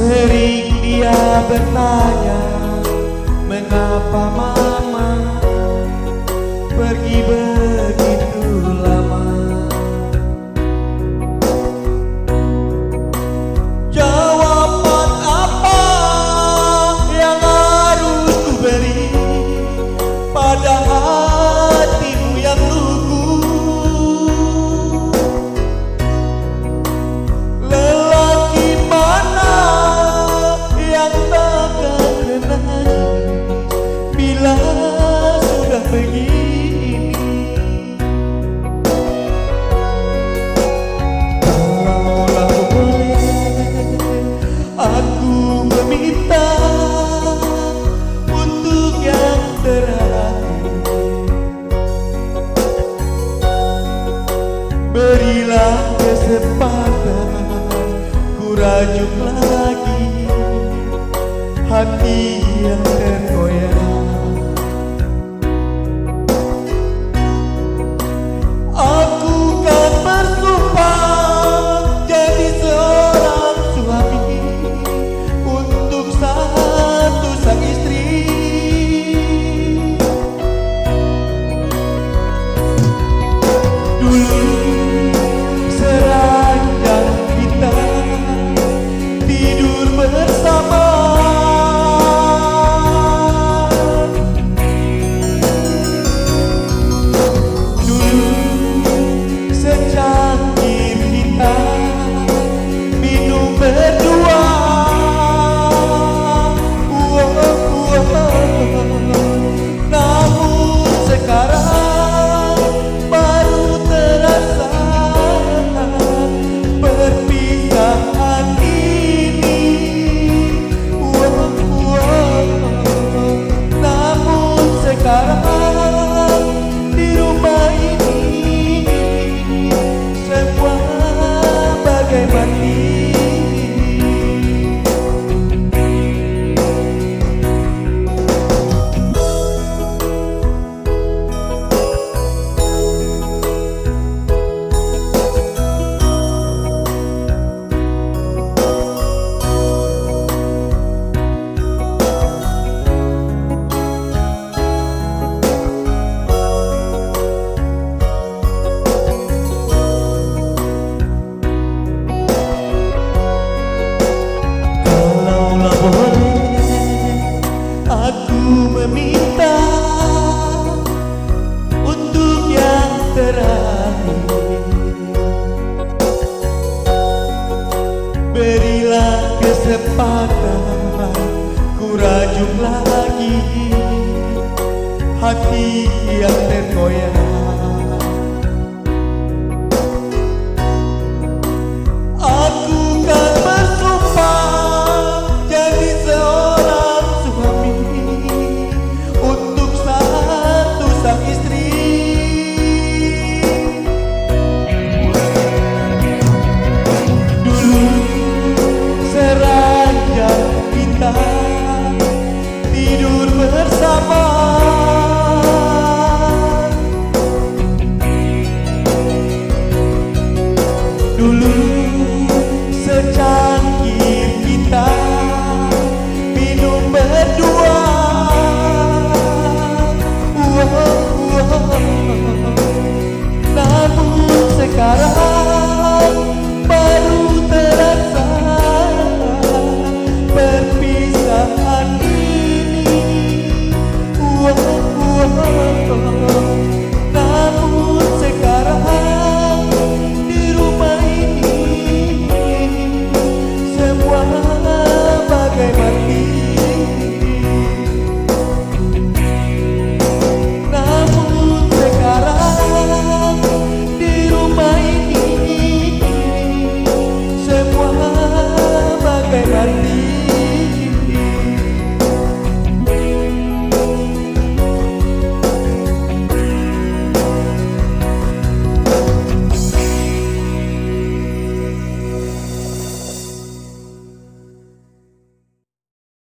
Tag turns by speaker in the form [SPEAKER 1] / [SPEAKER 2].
[SPEAKER 1] Sering dia bertanya, mengapa mama pergi begitu lama. Jawaban apa yang harus ku beri pada hatimu yang lugu? Lelaki mana yang takkan renang bila sudah begini? Kalaulah boleh aku meminta untuk yang terakhir, berilah kesempatan ku rajuk lagi hati yang tergoyah. Aku kan bersumpah jadi seorang suami untuk satu sang istri. Dulu seranjang kita tidur bersama, dulu secangkir kita minum berdua. Namun sekarang baru terasa perpisahan ini. Namun sekarang di rumah ini semua bagai mati. Kalaulah boleh aku meminta untuk yang terakhir, berilah kesempatan ku rajuk lagi hati yang tergoyah.